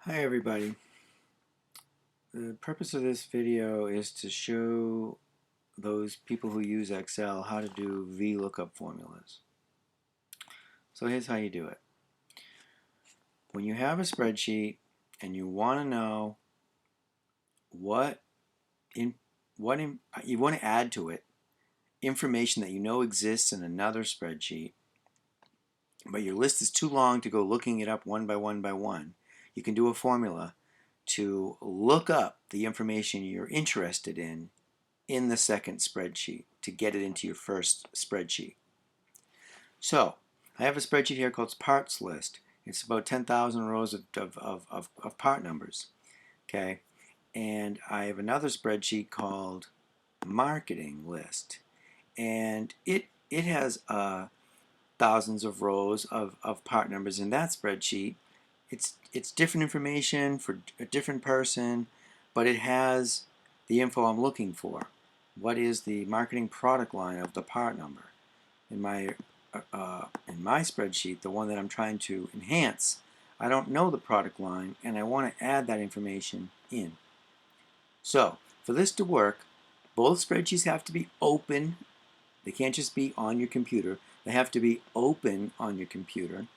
Hi everybody. The purpose of this video is to show those people who use Excel how to do vlookup formulas. So here's how you do it. When you have a spreadsheet and you want to know what you want to add to it information that you know exists in another spreadsheet, but your list is too long to go looking it up one by one, you can do a formula to look up the information you're interested in the second spreadsheet to get it into your first spreadsheet. So I have a spreadsheet here called parts list. It's about 10,000 rows of part numbers. Okay, and I have another spreadsheet called marketing list, and it has thousands of rows of part numbers in that spreadsheet. It's different information for a different person, but it has the info I'm looking for. What is the marketing product line of the part number? In my spreadsheet, the one that I'm trying to enhance, I don't know the product line, and I want to add that information in. So for this to work, both spreadsheets have to be open. They can't just be on your computer. They have to be open on your computer,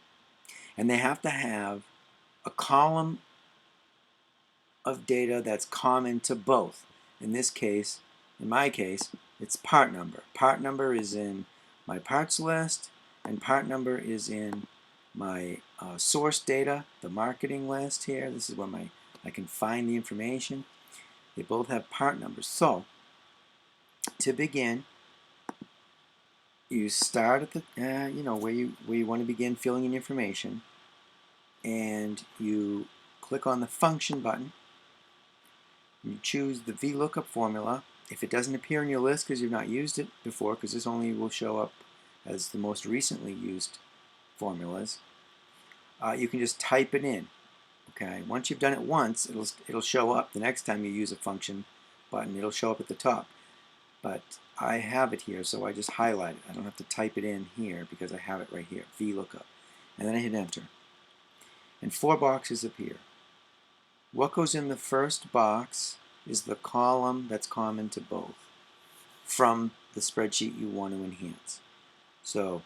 and they have to have a column of data that's common to both. In this case, in my case, it's part number. Part number is in my parts list, and part number is in my source data, the marketing list here. This is where I can find the information. They both have part numbers. So, to begin, you start at the where you want to begin filling in information, and you click on the function button. You choose the vlookup formula. If it doesn't appear in your list because you've not used it before, because this only will show up as the most recently used formulas, you can just type it in. Okay. Once you've done it once, it'll show up the next time you use a function button. It'll show up at the top. But I have it here, so I just highlight it. I don't have to type it in here because I have it right here, vlookup. And then I hit enter. And 4 boxes appear. What goes in the first box is the column that's common to both from the spreadsheet you want to enhance. So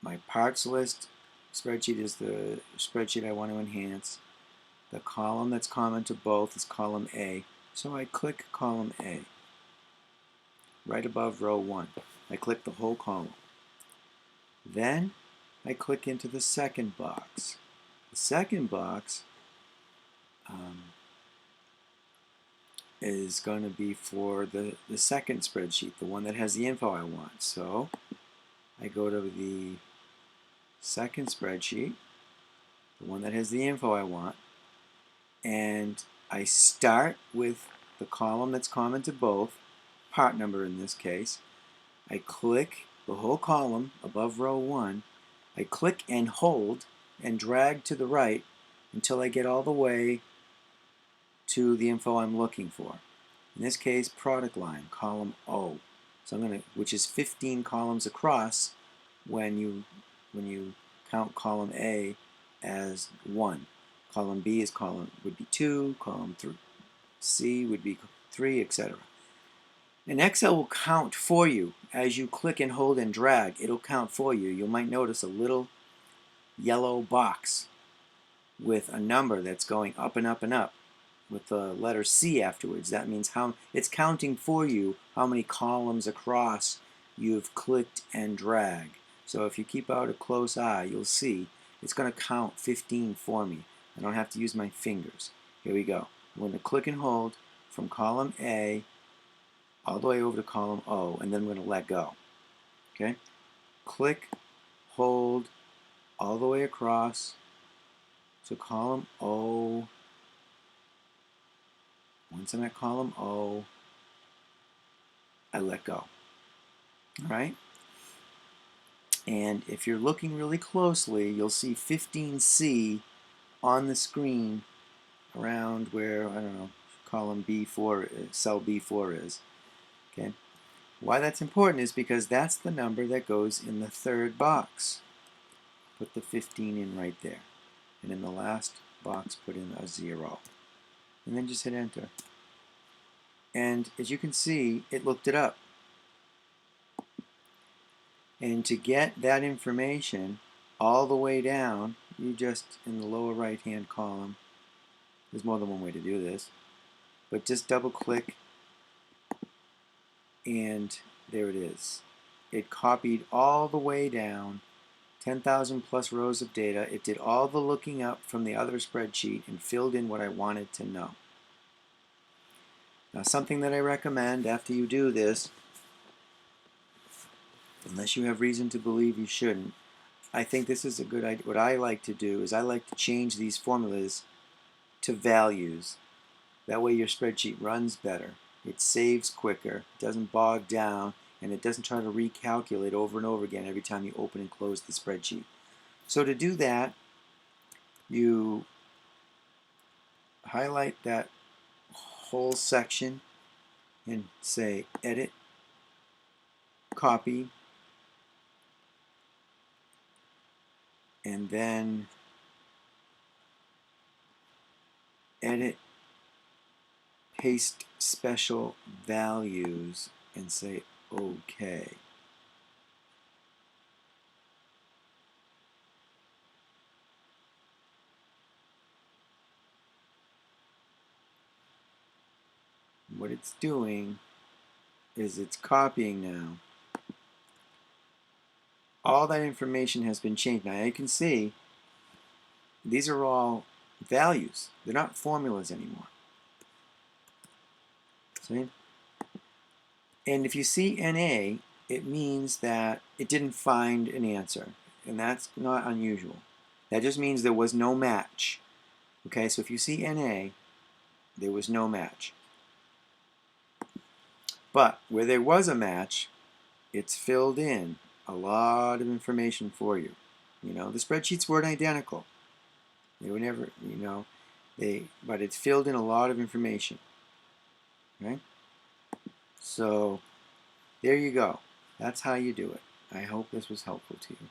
my parts list spreadsheet is the spreadsheet I want to enhance. The column that's common to both is column A. So I click column A. Right above row 1. I click the whole column. Then I click into the second box. The second box is going to be for the second spreadsheet, the one that has the info I want. So I go to the second spreadsheet, the one that has the info I want, and I start with the column that's common to both, part number in this case. I click the whole column above row 1. I click and hold and drag to the right until I get all the way to the info I'm looking for. In this case, product line, column O. So which is 15 columns across when you count column A as 1. Column B would be 2, column C would be 3, etc. And Excel will count for you as you click and hold and drag. It'll count for you. You might notice a little yellow box with a number that's going up and up and up with the letter C afterwards. That means it's counting for you how many columns across you've clicked and dragged. So if you keep out a close eye, you'll see it's going to count 15 for me. I don't have to use my fingers. Here we go. I'm going to click and hold from column A all the way over to column O, and then I'm going to let go. Okay? Click, hold, all the way across to column O. Once I'm at column O, I let go. All right? And if you're looking really closely, you'll see 15C on the screen around where, I don't know, column B4, cell B4 is. Okay? Why that's important is because that's the number that goes in the third box. Put the 15 in right there. And in the last box, put in a 0. And then just hit enter. And as you can see, it looked it up. And to get that information all the way down, you just, in the lower right hand column, there's more than one way to do this, but just double click and there it is. It copied all the way down 10,000 plus rows of data. It did all the looking up from the other spreadsheet and filled in what I wanted to know. Now, something that I recommend after you do this, unless you have reason to believe you shouldn't, I think this is a good idea. What I like to do is I like to change these formulas to values. That way your spreadsheet runs better. It saves quicker, it doesn't bog down, and it doesn't try to recalculate over and over again every time you open and close the spreadsheet. So to do that, you highlight that whole section and say Edit, Copy, and then Edit, Paste Special Values, and say OK. What it's doing is it's copying now. All that information has been changed. Now you can see these are all values. They're not formulas anymore. See? And if you see NA, it means that it didn't find an answer. And that's not unusual. That just means there was no match. Okay, so if you see NA, there was no match. But where there was a match, it's filled in a lot of information for you. You know, the spreadsheets weren't identical. They were never, you know, but it filled in a lot of information. Okay? So there you go. That's how you do it. I hope this was helpful to you.